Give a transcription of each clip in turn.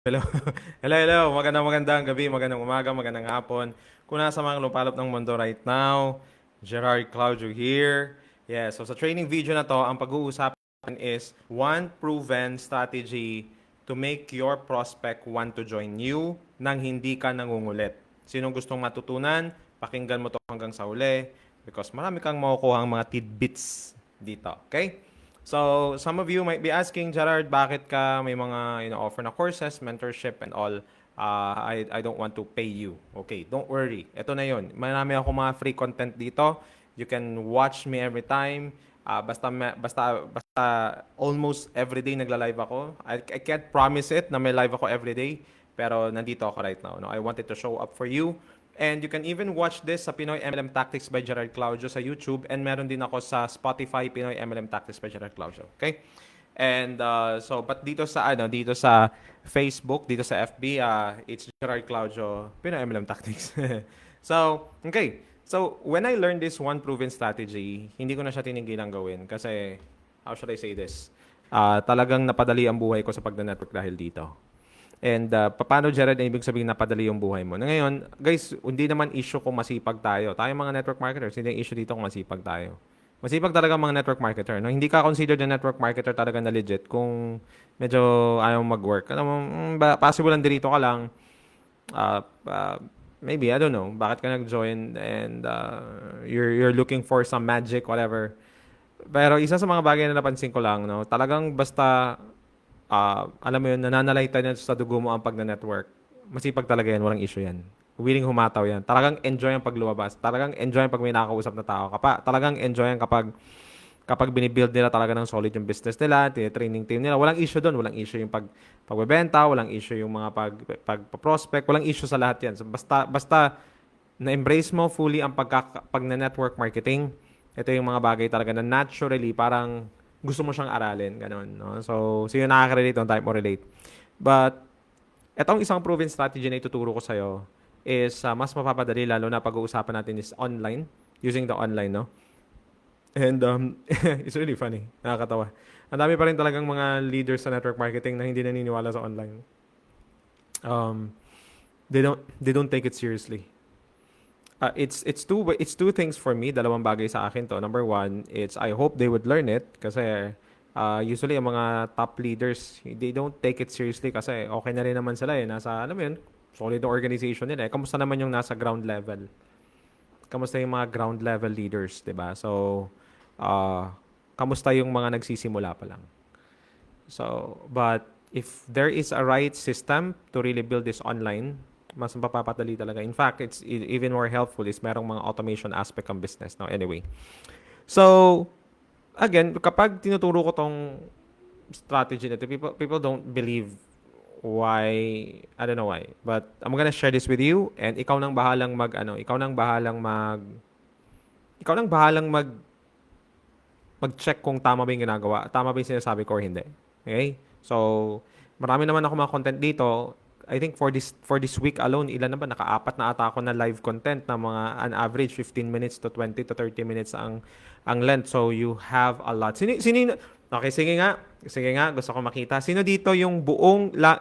Hello. Hello. Magandang gabi, magandang umaga, magandang hapon. Kung nasa mga lupalop ng mundo right now, Gerard Claudio here. Yeah, so sa training video na to, ang pag-uusapan is one proven strategy to make your prospect want to join you nang hindi ka nangungulit. Sinong gustong matutunan, pakinggan mo to hanggang sa uli because marami kang makukuha ang mga tidbits dito. Okay? So, some of you might be asking, Gerard, bakit ka may mga offer na courses, mentorship, and all? I don't want to pay you. Okay, don't worry. Ito na yon. Marami ako mga free content dito. You can watch me every time. Basta almost every day nagla-live ako. I can't promise it na may live ako every day, pero nandito ako right now. No? I wanted to show up for you. And you can even watch this sa Pinoy MLM Tactics by Gerard Claudio sa YouTube, and meron din ako sa Spotify Pinoy MLM Tactics by Gerard Claudio. Okay? And but dito sa Facebook, dito sa FB, it's Gerard Claudio Pinoy MLM Tactics. So, okay. So, when I learned this one proven strategy, hindi ko na siya tinigilan gawin kasi how should I say this? Talagang napadali ang buhay ko sa pagna-network dahil dito. And paano, Jared, na ibig sabihin napadali yung buhay mo? Na ngayon, guys, hindi naman issue kung masipag tayo. Tayo mga network marketers, hindi yung issue dito kung masipag tayo. Masipag talaga mga network marketer. No? Hindi ka considered na network marketer talaga na legit kung medyo ayaw mag-work. Alam mo, possible lang dito ka lang. Uh, uh, Maybe, I don't know, bakit ka nag-join and you're looking for some magic, whatever. Pero isa sa mga bagay na napansin ko lang, no, talagang basta alam mo yun, nananalitan yan sa dugo mo ang pag-network. Masipag talaga yan, walang issue yan. Willing humataw yan. Talagang enjoy ang paglumabas. Talagang enjoy ang pag may nakakausap na tao. Talagang enjoy ang kapag binibuild nila talaga ng solid yung business nila, training team nila. Walang issue doon. Walang issue yung pagbebenta, walang issue yung mga pag-prospect, walang issue sa lahat yan. So basta na-embrace mo fully ang pag-network marketing, ito yung mga bagay talaga na naturally parang gusto mo siyang aralin, ganun, no? So, sino nakaka-relate, don't type mo relate. But, etong isang proven strategy na ituturo ko sa'yo is mas mapapadali, lalo na pag-uusapan natin is online, using the online, no? And it's really funny, nakakatawa. Ang dami pa rin talagang mga leaders sa network marketing na hindi naniniwala sa online. Um, they don't take it seriously. It's two things for me, dalawang bagay sa akin to. Number one, it's I hope they would learn it kasi usually ang mga top leaders, they don't take it seriously kasi okay na rin naman sila eh. Nasa, alam mo yun, solid na organization nila eh. Kamusta naman yung nasa ground level? Kamusta yung mga ground level leaders, 'di ba? So, kamusta yung mga nagsisimula pa lang? So, but if there is a right system to really build this online, mas mapapadali talaga. In fact, it's even more helpful is merong mga automation aspect ng business. No? Anyway. So, again, kapag tinuturo ko tong strategy na to, people don't believe why, I don't know why. But I'm gonna share this with you and ikaw nang bahalang mag-check kung tama ba yung ginagawa, tama ba yung sinasabi ko or hindi. Okay? So, marami naman ako mga content dito. I think for this week alone, ilan na ba? Naka-apat na ata ako na live content na mga an average 15 minutes to 20 to 30 minutes ang length. So, you have a lot. Okay, sige nga. Sige nga, gusto ko makita. Sino dito yung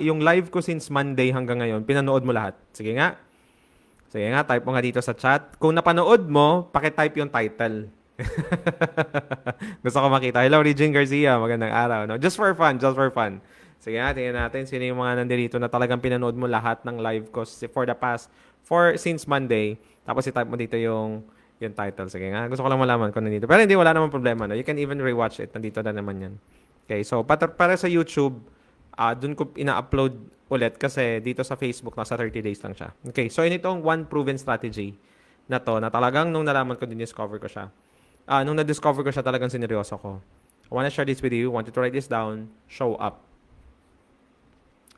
yung live ko since Monday hanggang ngayon, pinanood mo lahat? Sige nga. Sige nga, type mo nga dito sa chat. Kung napanood mo, paki-type yung title. Gusto ko makita. Hello, Regine Garcia. Magandang araw. No? Just for fun, just for fun. Sige nga, tingnan natin sino yung mga nandito na talagang pinanood mo lahat ng live ko since Monday. Tapos i-type mo dito yung title. Sige nga, gusto ko lang malaman kung nandito. Pero hindi, wala namang problema. No? You can even rewatch it. Nandito na naman yan. Okay, so para sa YouTube, dun ko ina-upload ulit kasi dito sa Facebook, nasa 30 days lang siya. Okay, so initong one proven strategy na to, na talagang nung nalaman ko, din-discover ko siya. Nung na-discover ko siya, talagang sineryoso ko. I wanna share this with you. Want you to write this down. Show up.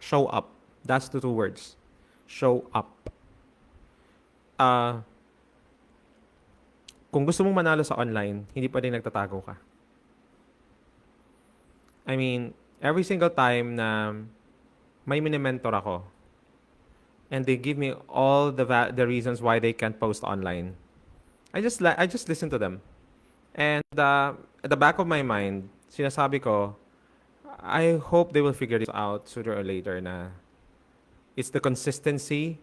Show up. That's the two words. Show up. Kung gusto mong manalo sa online, hindi pwedeng nagtatago ka. I mean, every single time na may mini-mentor ako and they give me all the reasons why they can't post online, I just listen to them. And at the back of my mind, sinasabi ko, I hope they will figure this out sooner or later na It's the consistency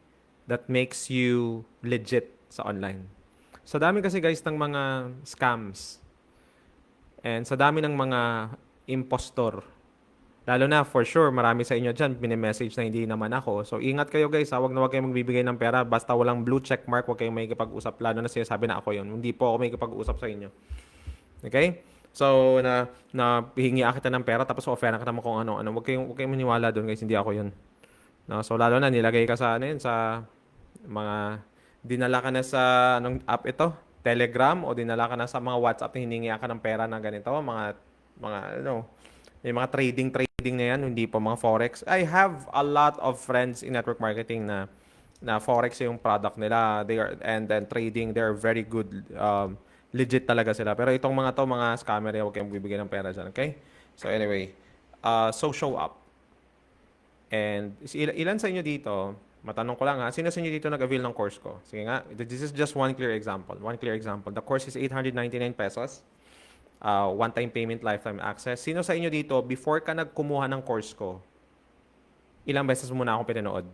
that makes you legit sa online. Sa dami kasi guys ng mga scams and sa dami ng mga impostor. Lalo na for sure, marami sa inyo dyan, message na hindi naman ako. So ingat kayo guys, ha? Wag na wag kayong magbibigay ng pera. Basta walang blue check mark, wag kayong may usap. Lalo na sinasabi na ako yun. Hindi po ako may usap sa inyo. Okay? So, na hihingi kita ng pera tapos offeran kita mo kung ano. Wag kayong maniwala doon guys, hindi ako yun. No? So, lalo na nilagay ka sa ano yun, sa mga dinala ka na sa anong app ito? Telegram o dinala ka na sa mga WhatsApp na hiningi ka ng pera na ganito, mga ano, yung mga trading na yan, hindi po mga forex. I have a lot of friends in network marketing na forex yung product nila. They are and then trading, they're very good legit talaga sila. Pero itong mga scammer, huwag kayong bibigyan ng pera dyan, okay? So anyway, so show up. And ilan sa inyo dito, matanong ko lang ha, sino sa inyo dito nag-avail ng course ko? Sige nga, this is just one clear example. One clear example. The course is 899 pesos. One-time payment, lifetime access. Sino sa inyo dito, before ka nagkumuha ng course ko, ilang beses mo na akong pinanood?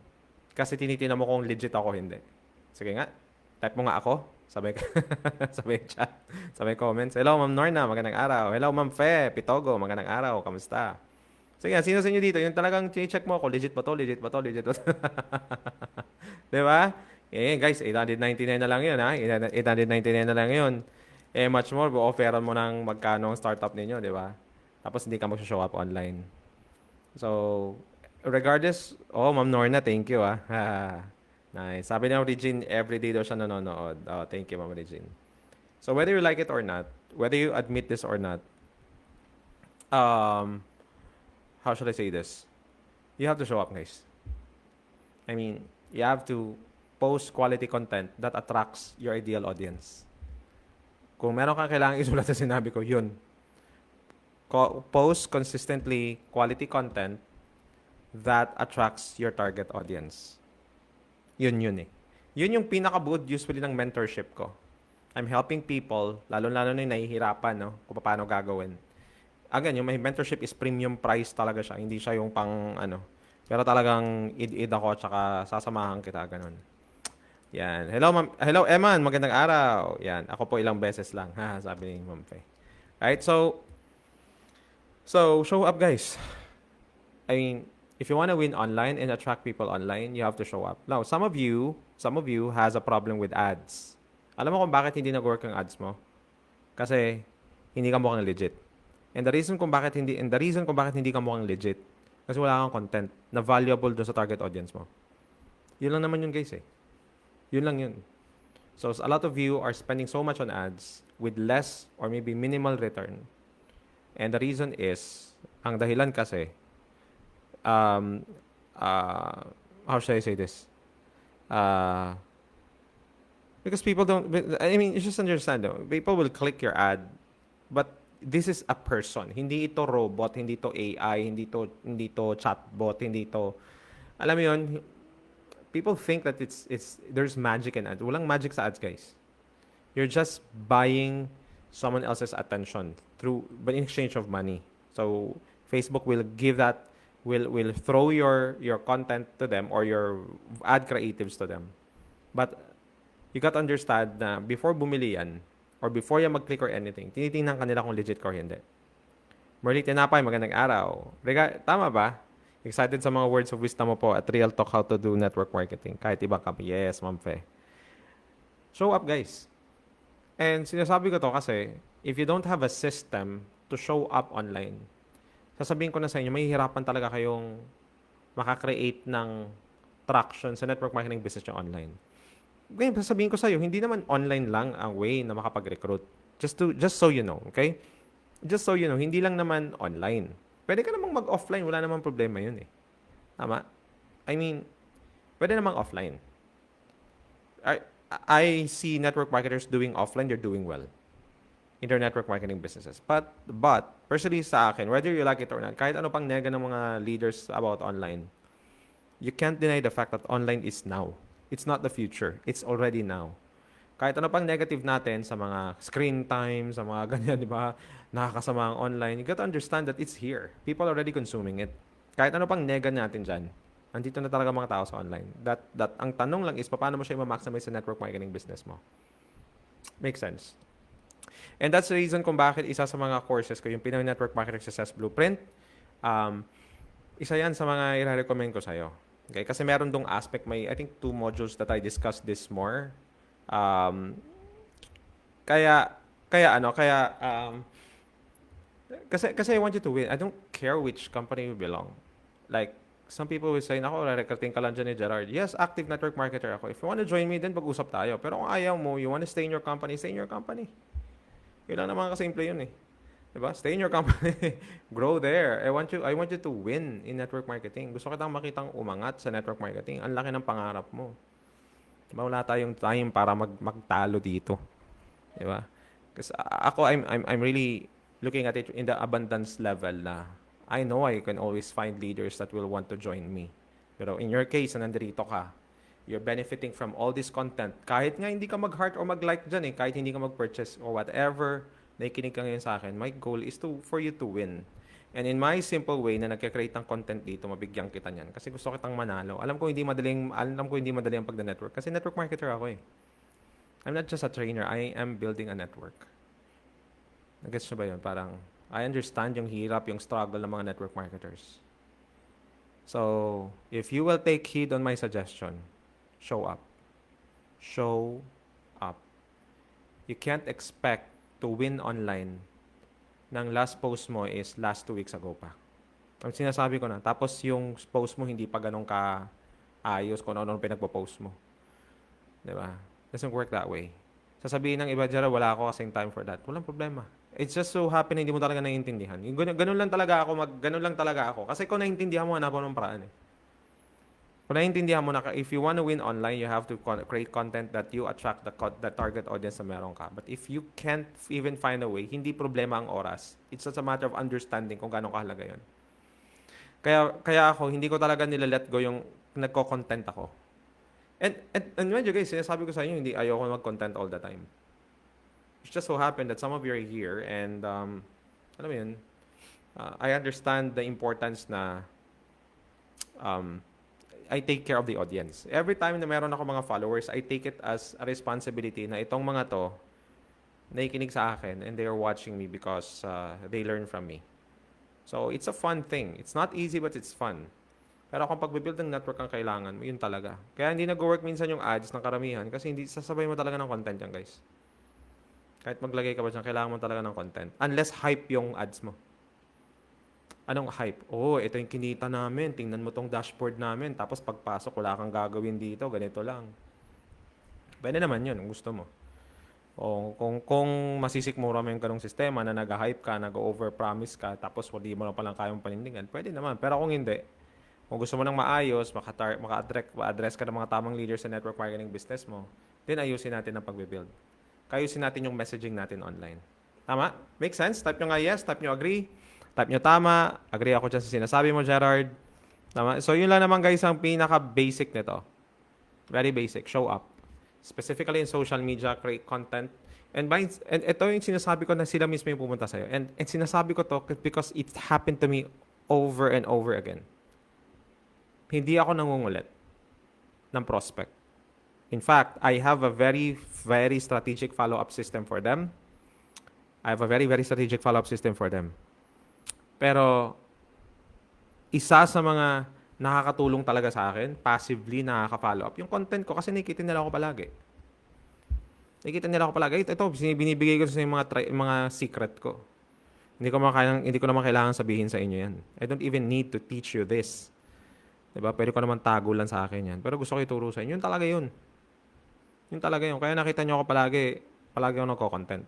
Kasi tinitingnan mo kung legit ako, hindi. Sige nga, type mo nga ako. Sabay chat, sabay comments. Hello, Ma'am Norna, magandang araw. Hello, Ma'am Fe, Pitogo, magandang araw. Kamusta? Sige, sino sa inyo dito? Yung talagang check mo ako, legit ba to? Legit ba to? Legit ba to? Diba? Eh, guys, 899 na lang yun, ha? 899 na lang yun. Eh, much more, offeran mo ng magkano ang startup ninyo, di ba? Tapos hindi ka mag-show up online. So, regardless, Ma'am Norna, thank you, ah. Nice. Sabi niya, Regine, everyday daw siya nanonood. Oh, thank you, Ma'am Regine. So, whether you like it or not, whether you admit this or not, how should I say this? You have to show up, guys. I mean, you have to post quality content that attracts your ideal audience. Kung meron kang kailangan isulat sa sinabi ko, yun. Post consistently quality content that attracts your target audience. Yun eh. Yun yung pinaka-good usually ng mentorship ko. I'm helping people, lalo-lalo na yung nahihirapan, no? Kung paano gagawin. Again, yung my mentorship is premium price talaga siya. Hindi siya yung pang, pero talagang id-id ako, tsaka sasamahan kita, ganun. Yan. Hello, Eman. Magandang araw. Yan. Ako po ilang beses lang, ha? Sabi ni Ma'am Faye. Right? So, show up, guys. I mean, if you want to win online and attract people online, you have to show up. Now, some of you has a problem with ads. Alam mo kung bakit hindi nag-work ang ads mo? Kasi hindi ka mukhang legit. And the reason kung bakit hindi ka mukhang legit, kasi wala kang content na valuable doon sa target audience mo. Yun lang naman yun, guys, eh. Yun lang yun. So, a lot of you are spending so much on ads with less or maybe minimal return. And the reason is, ang dahilan kasi, how should I say this? Because people don't, I mean, you just understand though, people will click your ad, but this is a person. Hindi ito robot, hindi ito AI, hindi ito chatbot, hindi ito, alam mo yun, people think that there's magic in ads. Walang magic sa ads, guys. You're just buying someone else's attention but in exchange of money. So Facebook will give that, will throw your content to them or your ad creatives to them. But you got to understand na before bumili yan or before yan mag-click or anything, tinitingnan kanila kung legit ka or hindi. Merly Tinapay, magandang araw. Tama ba? Excited sa mga words of wisdom mo po at Real Talk How to Do Network Marketing. Kahit iba ka. Yes, Ma'am Fe. Show up, guys. And sinasabi ko to kasi, if you don't have a system to show up online, sasabihin ko na sa inyo, mahihirapan talaga kayong makakreate ng traction sa network marketing business nyo online. Ngayon, sasabihin ko sa iyo, hindi naman online lang ang way na makapag-recruit. Just so you know, okay? Just so you know, hindi lang naman online. Pwede ka namang mag-offline, wala namang problema yun eh. Tama? I mean, pwede namang offline. I see network marketers doing offline, they're doing well in their network marketing businesses. But personally sa akin, whether you like it or not, kahit ano pang nega ng mga leaders about online, you can't deny the fact that online is now. It's not the future. It's already now. Kahit ano pang negative natin sa mga screen time, sa mga ganyan, di ba? Nakakasama ang online. You got to understand that it's here. People are already consuming it. Kahit ano pang nega natin dyan, Andito na talaga mga tao sa online. That ang tanong lang is paano mo siya i-maximize sa network marketing business mo. Makes sense. And that's the reason kung bakit isa sa mga courses ko, yung Pinoy Network Marketing Success Blueprint, um, isa yan sa mga i-recommend ko sa'yo. Okay? Kasi meron dong aspect, may I think 2 modules that I discussed this more. Um, kaya, kasi I want you to win. I don't care which company you belong. Like, some people will say, nako, recruiting ka lang dyan ni Gerard. Yes, active network marketer ako. If you want to join me, then pag-usap tayo. Pero kung ayaw mo, you want to stay in your company, stay in your company. Yun lang naman kasimple yun eh. Diba? Stay in your company. Grow there. I want you to win in network marketing. Gusto kitang makitang umangat sa network marketing. Ang laki ng pangarap mo. Diba? Wala tayong time para magtalo dito. Diba? Kasi ako, I'm really looking at it in the abundance level na I know I can always find leaders that will want to join me. Pero in your case, na nandito ka, you're benefiting from all this content. Kahit nga hindi ka mag-heart or mag-like dyan kahit hindi ka mag-purchase or whatever, nakikinig ka ngayon sa akin, my goal is for you to win. And in my simple way na nagka-create ng content dito, mabigyan kita niyan. Kasi gusto kitang manalo. Alam ko hindi madali ang pagda-network. Kasi network marketer ako eh. I'm not just a trainer. I am building a network. Nag-gets nyo ba yun? Parang, I understand yung hirap, yung struggle ng mga network marketers. So, if you will take heed on my suggestion, show up. Show up. You can't expect to win online nang last post mo is last 2 weeks ago pa. Ang sinasabi ko na. Tapos yung post mo hindi pa ganun ka ayos kung ano pinagpo-post mo. Diba? Doesn't work that way. Sasabihin ng iba dyan, wala ako kasing time for that. Walang problema. It's just so happen hindi mo talaga naiintindihan. Ganun lang talaga ako. Kasi kung naiintindihan mo, hanapan ng paraan eh. Kung naiintindihan mo na, if you want to win online, you have to create content that you attract the target audience na meron ka. But if you can't even find a way, hindi problema ang oras. It's just a matter of understanding kung gaano kahalaga yun. Kaya ako, hindi ko talaga nila-let go yung nagko-content ako. And medyo guys, sinasabi ko sa inyo, hindi ayoko mag-content all the time. It just so happened that some of you are here and, alam mo yun, I understand the importance na I take care of the audience. Every time na meron ako mga followers, I take it as a responsibility na itong mga to, nakikinig sa akin and they are watching me because they learn from me. So, it's a fun thing. It's not easy but it's fun. Pero kung pag-build ng network ang kailangan mo, yun talaga. Kaya hindi nag-work minsan yung ads ng karamihan kasi hindi sasabay mo talaga ng content yan, guys. Kahit maglagay ka ba dyan, kailangan mo talaga ng content. Unless hype yung ads mo. Anong hype? Oh, ito yung kinita namin. Tingnan mo tong dashboard namin. Tapos pagpasok, wala kang gagawin dito. Ganito lang. Pwede naman yun, kung gusto mo. O kung masisikmura mo yung ganong sistema na nag-hype ka, nag-overpromise ka, tapos hindi mo na palang kayang panindigan, pwede naman. Pero kung hindi, kung gusto mo nang maayos, maka-address ka ng mga tamang leaders sa network marketing business mo, then ayusin natin ang pagbe-build. Kayusin natin yung messaging natin online. Tama? Make sense? Type nyo nga yes, type nyo agree, type nyo tama, agree ako dyan sa sinasabi mo, Gerard. Tama? So, yun lang naman guys ang pinaka-basic nito. Very basic. Show up. Specifically in social media, create content. And ito yung sinasabi ko na sila mismo yung pumunta sa'yo. And sinasabi ko to because it happened to me over and over again. Hindi ako nangungulit ng prospect. In fact, I have a very, very strategic follow-up system for them. I have a very, very strategic follow-up system for them. Pero, isa sa mga nakakatulong talaga sa akin, passively nakaka-follow up, yung content ko kasi nakikita nila ako palagi. Ito, binibigay ko sa mga secret ko. Hindi ko naman kailangan sabihin sa inyo yan. I don't even need to teach you this. Diba? Pwede ko naman tago lang sa akin yan. Pero gusto ko ituro sa inyo. Yun talaga yun. Kaya nakita nyo ako palagi ako nagko-content.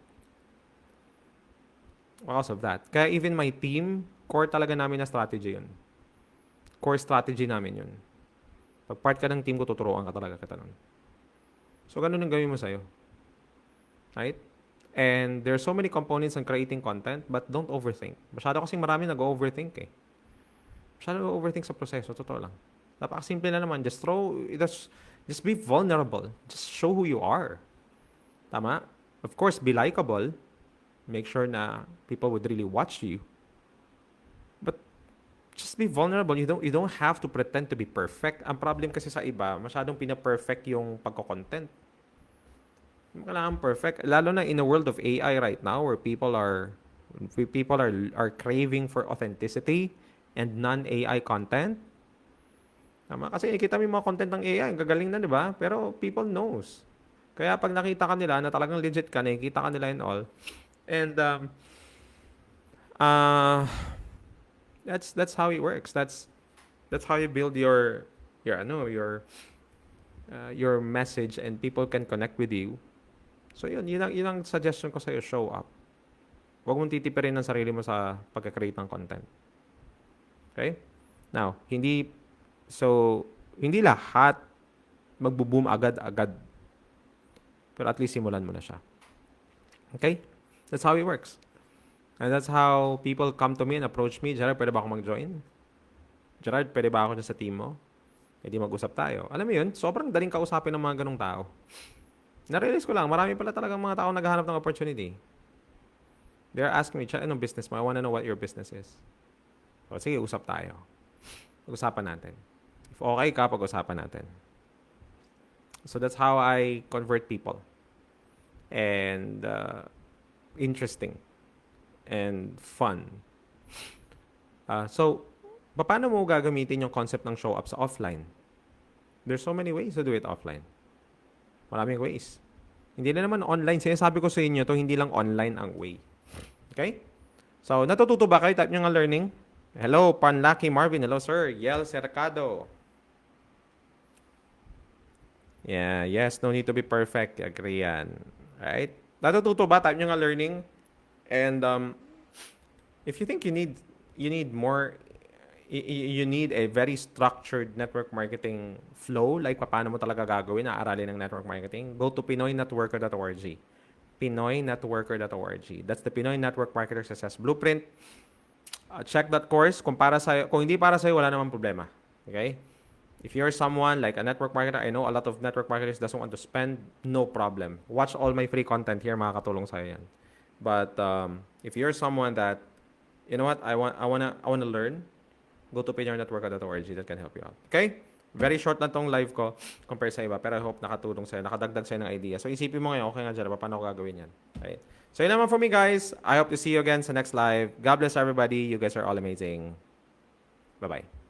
Because of that. Kaya even my team, core talaga namin na strategy yun. Core strategy namin yun. Pag part ka ng team ko, tuturuan ka talaga kita nun. So, ganun ang gawin mo sa'yo. Right? And there are so many components in creating content, but don't overthink. Masyado kasing marami nag-overthink eh. Masyado nag-overthink sa proseso, totoo lang. Napakasimple na naman. Just be vulnerable. Just show who you are. Tama? Of course, be likable. Make sure na people would really watch you. But just be vulnerable. You don't have to pretend to be perfect. Ang problem kasi sa iba, masyadong pina-perfect yung pagko-content. Hindi mo kailangan perfect. Lalo na in a world of AI right now where people are craving for authenticity and non-AI content. Tama? Kasi nakita mo yung mga content ng AI, ang gagaling na, di ba? Pero people knows. Kaya pag nakita ka nila na talagang legit ka, nakikita ka nila and all. And uh, that's how it works. That's how you build your message and people can connect with you. So yun ang suggestion ko sa iyo, show up. Huwag mong titipirin ang sarili mo sa pagka-create ng content. Okay? Now, hindi lahat magbo-boom agad-agad. Pero at least simulan mo na siya. Okay? That's how it works. And that's how people come to me and approach me. Gerard, pwede ba ako mag-join? Gerard, pwede ba ako dyan sa team mo? Hindi mag-usap tayo. Alam mo yun, sobrang daling kausapin ng mga ganong tao. Na-realize ko lang, marami pala talagang mga tao naghahanap ng opportunity. They're asking me, anong business mo? I wanna know what your business is. O, sige, usap tayo. Pag-usapan natin. If okay ka, pag-usapan natin. So that's how I convert people. And interesting. And fun. So, paano mo gagamitin yung concept ng show up sa offline? There's so many ways to do it offline. Maraming ways. Hindi na naman online. Sinasabi ko sa inyo to, hindi lang online ang way. Okay? So, natututo ba kayo? Type nyo nga learning. Hello, Panlaki Marvin. Hello, sir. Yel Cercado. Yeah, yes, no need to be perfect. Agree yan. Right? Natututo ba? Type nyo nga learning. And if you think you need more, you need a very structured network marketing flow, like paano mo talaga gagawin, aaralin ng network marketing, go to pinoynetworker.org. pinoynetworker.org. That's the Pinoy Network Marketer Success Blueprint. Check that course. Kung hindi para sa'yo, wala namang problema. Okay? If you're someone like a network marketer, I know a lot of network marketers doesn't want to spend, no problem. Watch all my free content here, makakatulong sa'yo yan. But if you're someone that, you know what, I wanna learn, go to pinoynetworker.org. That can help you out. Okay? Very short na tong live ko compare sa iba, pero I hope nakatulong sa'yo, nakadagdag sa'yo ng idea. So isipin mo ngayon, okay nga dyan, paano ko gagawin yan? Okay? So yun naman for me, guys. I hope to see you again sa next live. God bless everybody. You guys are all amazing. Bye-bye.